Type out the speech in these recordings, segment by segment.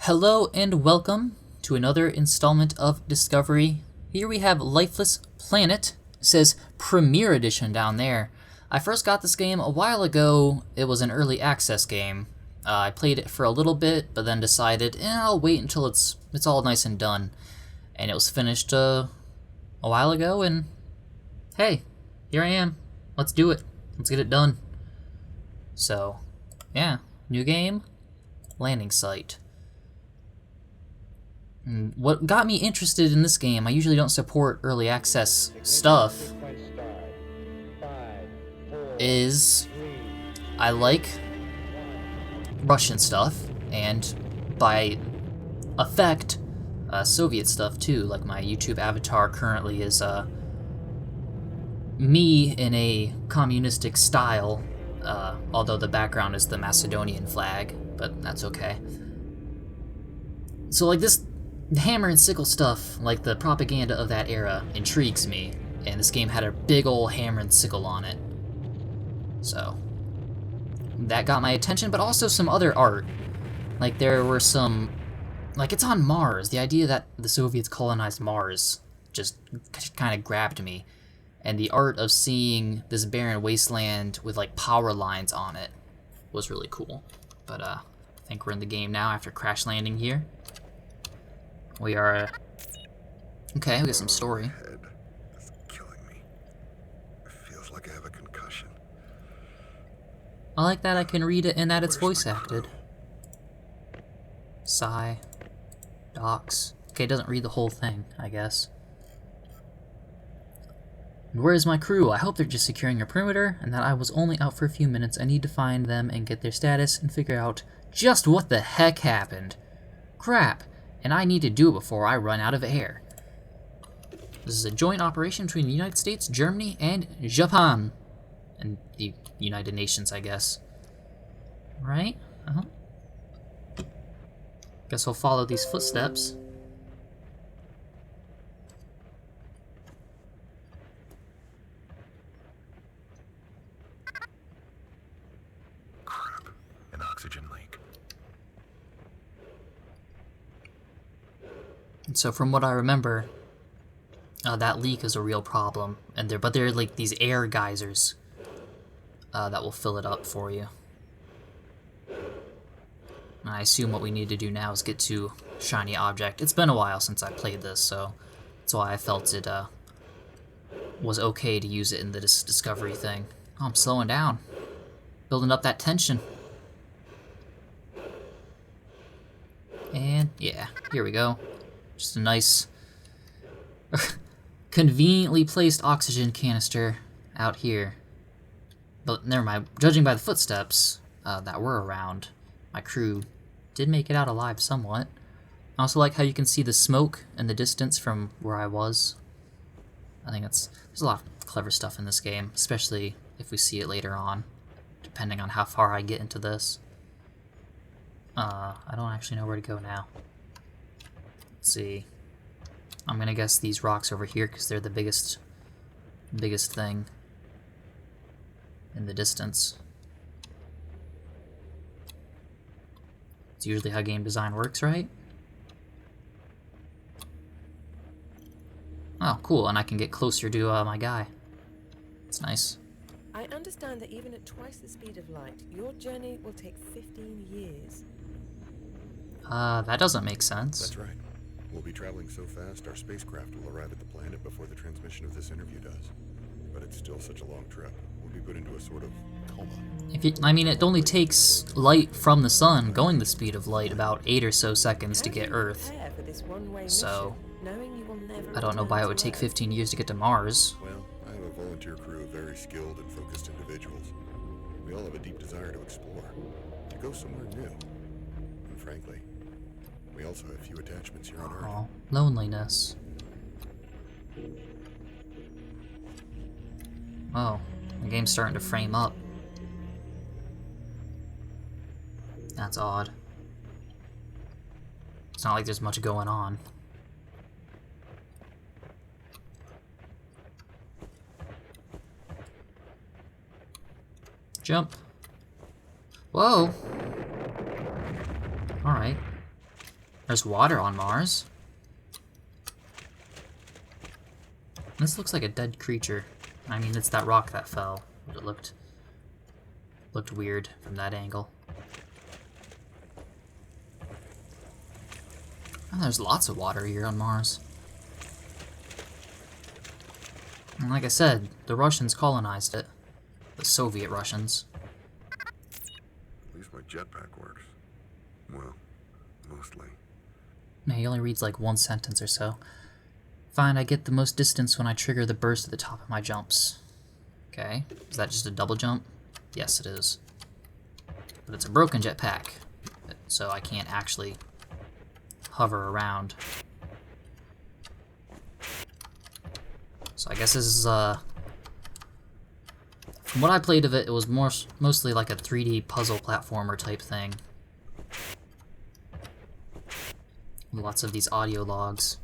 Hello and welcome to another installment of Discovery. Here we have Lifeless Planet. It says Premier Edition down there. I first got this game a while ago. It was an early access game. I played it for a little bit, but then decided, I'll wait until it's all nice and done. And it was finished a while ago, and hey, here I am. Let's do it. Let's get it done. So, yeah, new game, landing site. What got me interested in this game, I usually don't support early access stuff, is I like Russian stuff, and by effect, Soviet stuff too. Like my YouTube avatar currently is me in a communistic style, although the background is the Macedonian flag, but that's okay. So like this hammer and sickle stuff, like the propaganda of that era, intrigues me, and this game had a big old hammer and sickle on it. So that got my attention, but also some other art. Like there were some, like it's on Mars, the idea that the Soviets colonized Mars just kind of grabbed me. And the art of seeing this barren wasteland with like power lines on it was really cool. But I think we're in the game now after crash landing here. We are, okay, we got some story. My head is killing me. It feels like I have a concussion. I like that I can read it and that it's Where's voice my acted. crew? Sigh. Docs. Okay, it doesn't read the whole thing, I guess. Where is my crew? I hope they're just securing a perimeter, and that I was only out for a few minutes. I need to find them and get their status and figure out just what the heck happened. Crap. And I need to do it before I run out of air. This is a joint operation between the United States, Germany, and Japan. And the United Nations, I guess. Right? Guess I'll follow these footsteps. Crap. An oxygen leak. And so from what I remember, that leak is a real problem, and but they're like these air geysers that will fill it up for you. And I assume what we need to do now is get to shiny object. It's been a while since I played this, so that's why I felt it was okay to use it in the discovery thing. Oh, I'm slowing down, building up that tension. And yeah, here we go. Just a nice, conveniently placed oxygen canister out here. But never mind, judging by the footsteps that were around, my crew did make it out alive somewhat. I also like how you can see the smoke in the distance from where I was. I think there's a lot of clever stuff in this game, especially if we see it later on, depending on how far I get into this. I don't actually know where to go now. Let's see. I'm gonna guess these rocks over here because they're the biggest thing in the distance. It's usually how game design works, right? Oh, cool, and I can get closer to my guy. It's nice. I understand that even at twice the speed of light, your journey will take 15 years. That doesn't make sense. That's right. We'll be traveling so fast, our spacecraft will arrive at the planet before the transmission of this interview does. But it's still such a long trip. We'll be put into a sort of coma. I mean, it only takes light from the sun, going the speed of light, about 8 or so seconds to get Earth. So, I don't know why it would take 15 years to get to Mars. Well, I have a volunteer crew of very skilled and focused individuals. We all have a deep desire to explore, to go somewhere new. And frankly, we also have few attachments here on Earth. Oh, loneliness. Oh, the game's starting to frame up. That's odd. It's not like there's much going on. Jump. Whoa! Alright. There's water on Mars. This looks like a dead creature. I mean, it's that rock that fell, but it looked weird from that angle. Oh, there's lots of water here on Mars. And like I said, the Russians colonized it. The Soviet Russians. At least my jetpack works. Well, mostly. No, he only reads like one sentence or so. Find I get the most distance when I trigger the burst at the top of my jumps. Okay, is that just a double jump? Yes, it is. But it's a broken jetpack, so I can't actually hover around. So I guess this is, from what I played of it, it was mostly like a 3D puzzle platformer type thing. Lots of these audio logs,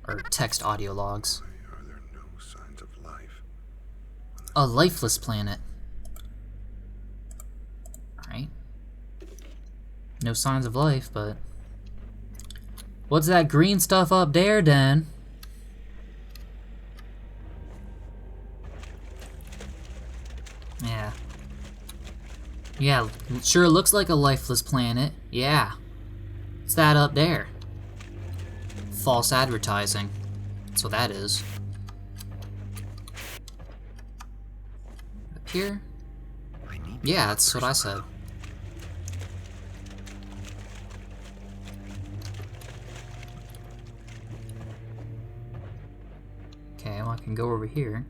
or text audio logs. Why are there no signs of life? A lifeless planet. Alright. No signs of life, but... What's that green stuff up there, then? Yeah. Yeah, sure looks like a lifeless planet. Yeah. It's that up there. False advertising. That's what that is. Up here? Yeah, that's what I said. Okay, well I can go over here.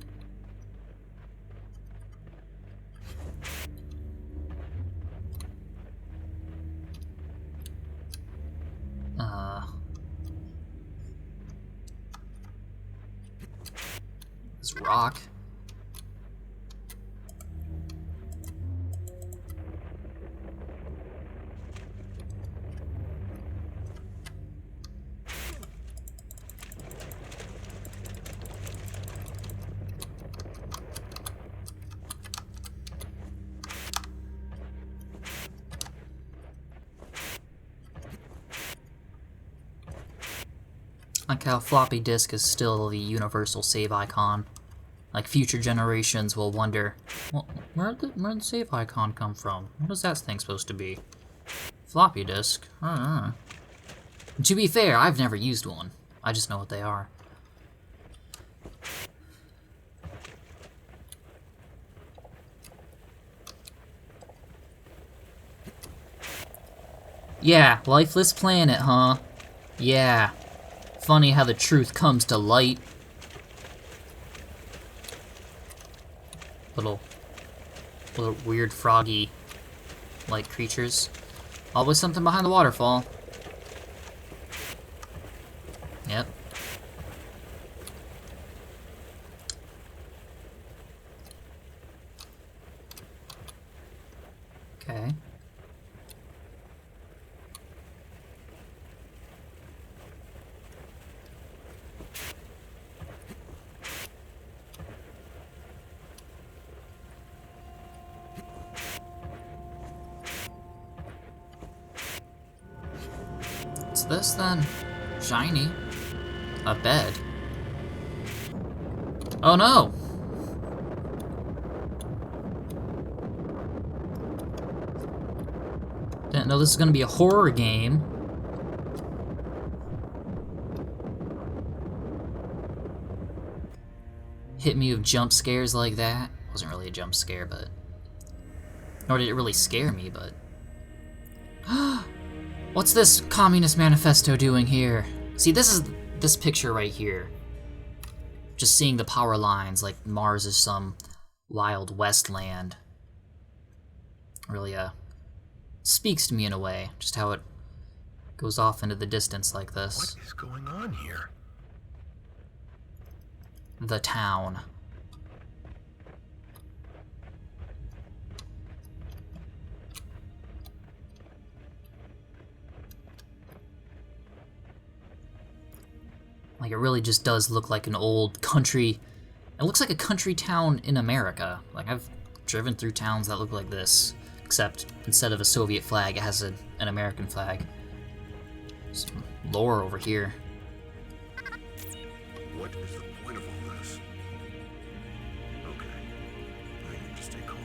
This rock. Like how floppy disk is still the universal save icon. Like future generations will wonder, well, where'd the save icon come from? What is that thing supposed to be? Floppy disk? To be fair, I've never used one. I just know what they are. Yeah, lifeless planet, huh? Yeah. Funny how the truth comes to light. Little weird froggy-like creatures. Always something behind the waterfall. Yep. Okay. What's this then? Shiny. A bed. Oh no! Didn't know this was gonna be a horror game. Hit me with jump scares like that. Wasn't really a jump scare, but... Nor did it really scare me, but... What's this Communist Manifesto doing here? See, this is this picture right here. Just seeing the power lines, like Mars is some Wild West land. Really, speaks to me in a way, just how it goes off into the distance like this. What is going on here? The town. Like, it really just does look like an old country... It looks like a country town in America. Like, I've driven through towns that look like this. Except, instead of a Soviet flag, it has an American flag. Some lore over here. What is the point of all this? Okay. I need to stay calm.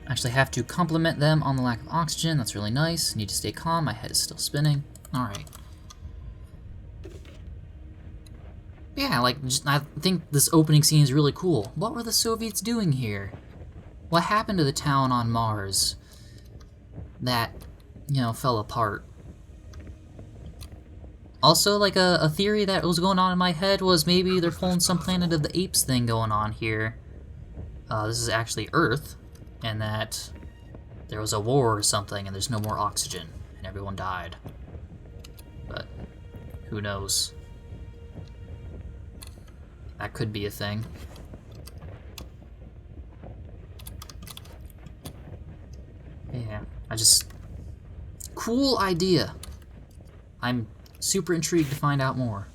Actually have to compliment them on the lack of oxygen. That's really nice. Need to stay calm. My head is still spinning. Alright. Yeah, like, I think this opening scene is really cool. What were the Soviets doing here? What happened to the town on Mars that, you know, fell apart? Also, like, a theory that was going on in my head was maybe they're pulling some Planet of the Apes thing going on here. This is actually Earth, and that there was a war or something and there's no more oxygen, and everyone died. But, who knows? That could be a thing. Yeah, cool idea. I'm super intrigued to find out more.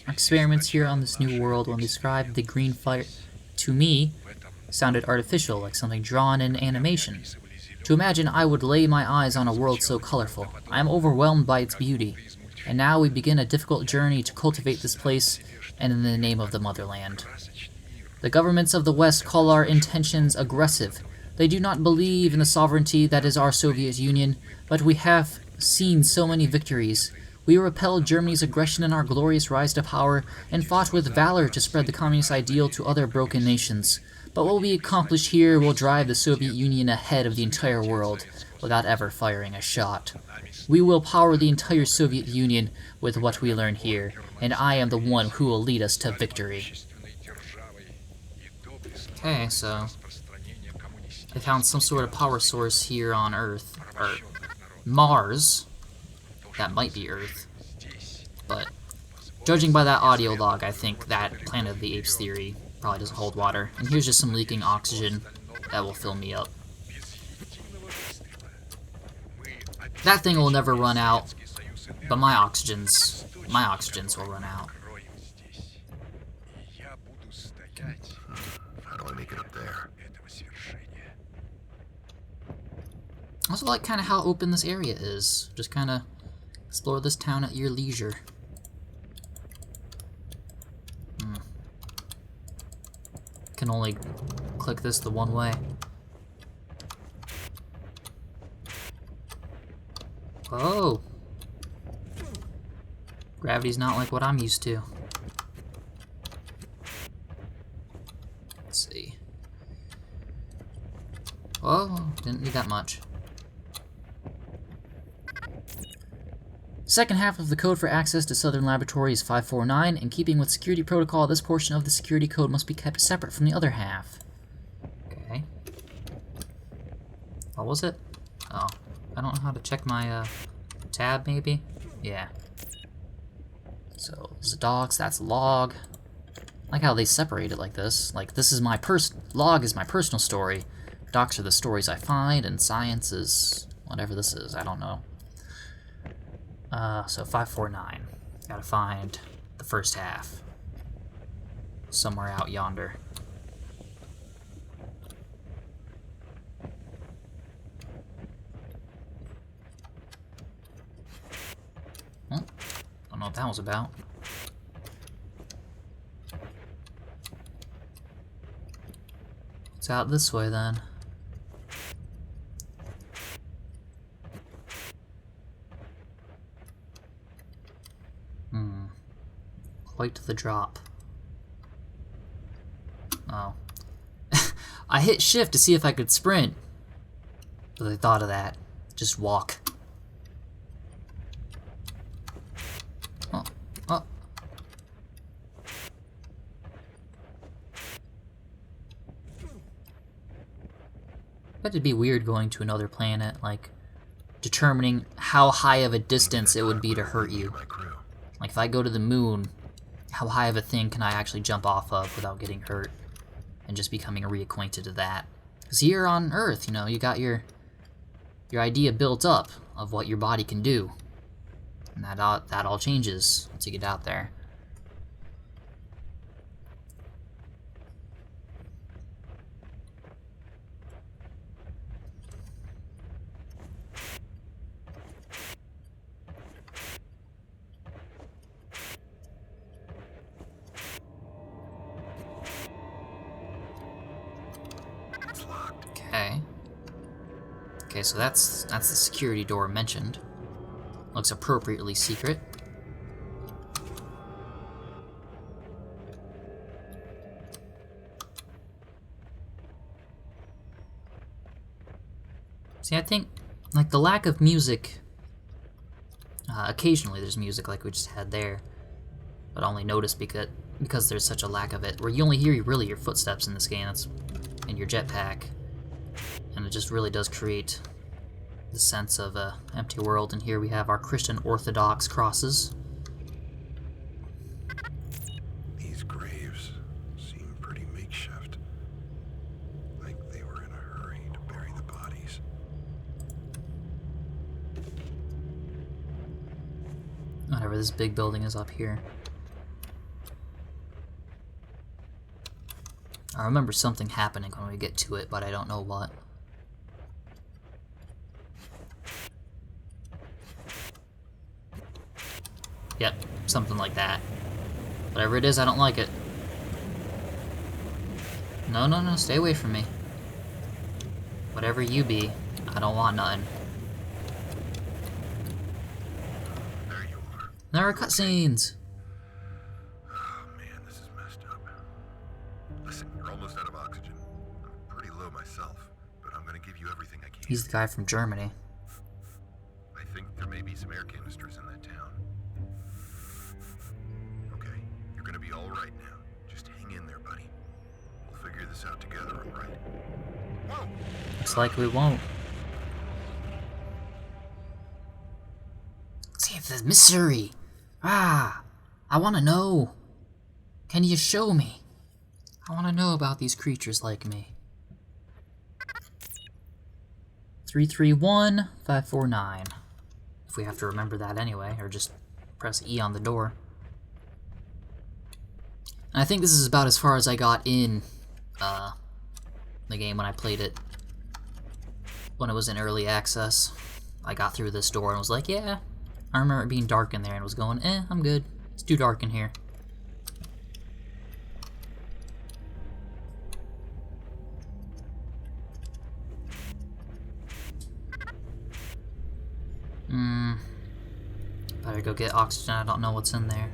Experiments here on this new world, when described the green fire, to me, sounded artificial, like something drawn in animation. To imagine I would lay my eyes on a world so colorful. I am overwhelmed by its beauty. And now we begin a difficult journey to cultivate this place, and in the name of the motherland. The governments of the West call our intentions aggressive. They do not believe in the sovereignty that is our Soviet Union, but we have seen so many victories. We repelled Germany's aggression in our glorious rise to power, and fought with valor to spread the communist ideal to other broken nations. But what we accomplish here will drive the Soviet Union ahead of the entire world, without ever firing a shot. We will power the entire Soviet Union with what we learn here, and I am the one who will lead us to victory. Okay, so they found some sort of power source here on Earth, or Mars. That might be Earth, but judging by that audio log, I think that Planet of the Apes theory probably doesn't hold water. And here's just some leaking oxygen that will fill me up. That thing will never run out, but my oxygens will run out. How do I make it up there? I also like kind of how open this area is. Just kind of explore this town at your leisure. Can only click this the one way. Oh! Gravity's not like what I'm used to. Let's see. Oh, didn't need that much. Second half of the code for access to Southern Laboratory is 549. In keeping with security protocol, this portion of the security code must be kept separate from the other half. Okay. What was it? Oh, I don't know how to check my tab, maybe? Yeah. So, this is docs, that's log. I like how they separate it like this. Like, this is my log is my personal story. Docs are the stories I find, and science is whatever this is, I don't know. So 549. Gotta find the first half. Somewhere out yonder. Well, don't know what that was about. It's out this way then. Quite the drop. Oh. I hit shift to see if I could sprint. But I thought of that. Just walk. Oh. Oh. But it'd be weird going to another planet, like, determining how high of a distance it would be to hurt you. Like, if I go to the moon, how high of a thing can I actually jump off of without getting hurt? And just becoming reacquainted to that. Because here on Earth, you know, you got your idea built up of what your body can do. And that all changes once you get out there. Okay. Okay, so that's the security door mentioned. Looks appropriately secret. See, I think, like, the lack of music... occasionally there's music like we just had there, but I only notice because there's such a lack of it, where you only hear really your footsteps in this game, that's in your jetpack, and it just really does create the sense of a empty world. And here we have our Christian Orthodox crosses. These graves seem pretty makeshift. Like they were in a hurry to bury the bodies. Whatever, this big building is up here. I remember something happening when we get to it, but I don't know what. Yep, something like that. Whatever it is, I don't like it. No, no, no, stay away from me. Whatever you be, I don't want nothing. There you are. There are cutscenes! Oh man, this is messed up. Listen, you're almost out of oxygen. I'm pretty low myself, but I'm gonna give you everything I can. He's the guy from Germany. I think there may be some air canisters in that town. Okay, you're gonna be all right now. Just hang in there, buddy. We'll figure this out together, all right? Whoa! Looks like we won't. See, the mystery! Ah! I wanna know! Can you show me? I wanna know about these creatures like me. 331549. If we have to remember that anyway, or just press E on the door. And I think this is about as far as I got in the game when I played it. When it was in early access. I got through this door and was like, yeah. I remember it being dark in there and was going, I'm good. It's too dark in here. Better go get oxygen, I don't know what's in there.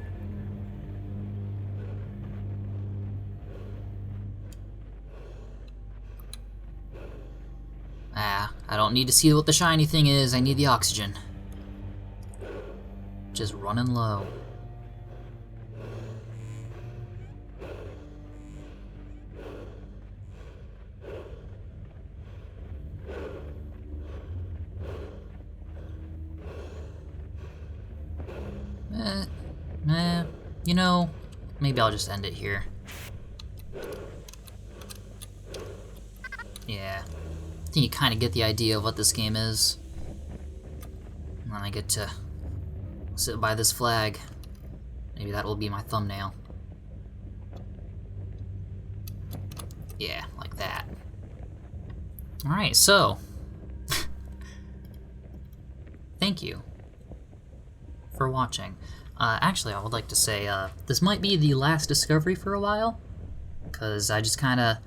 I don't need to see what the shiny thing is, I need the oxygen. Just running low. You know, maybe I'll just end it here. Yeah. I think you kind of get the idea of what this game is. And then I get to sit by this flag. Maybe that will be my thumbnail. Yeah, like that. Alright, so. Thank you for watching. Actually, I would like to say, this might be the last discovery for a while. Because I just kinda...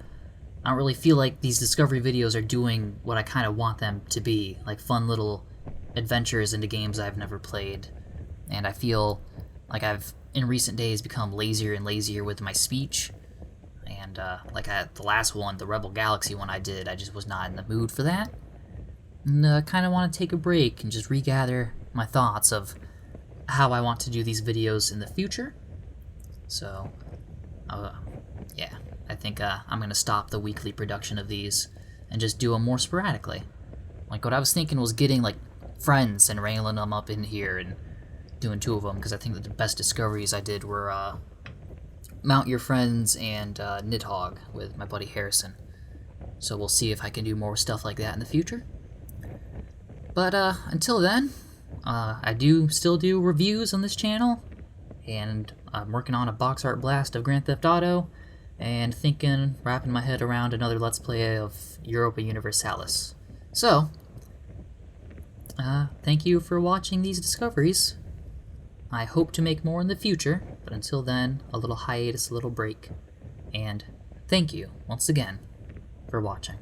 I don't really feel like these discovery videos are doing what I kind of want them to be, like fun little adventures into games I've never played. And I feel like I've, in recent days, become lazier and lazier with my speech. And like the last one, the Rebel Galaxy one I did, I just was not in the mood for that. And I kind of want to take a break and just regather my thoughts of how I want to do these videos in the future. So, yeah. I think I'm going to stop the weekly production of these and just do them more sporadically. Like, what I was thinking was getting, like, friends and wrangling them up in here and doing 2 of them, because I think that the best discoveries I did were Mount Your Friends and Nidhogg with my buddy Harrison. So we'll see if I can do more stuff like that in the future. But until then, I still do reviews on this channel, and I'm working on a box art blast of Grand Theft Auto, and wrapping my head around another Let's Play of Europa Universalis. So, thank you for watching these discoveries. I hope to make more in the future, but until then, a little hiatus, a little break. And thank you, once again, for watching.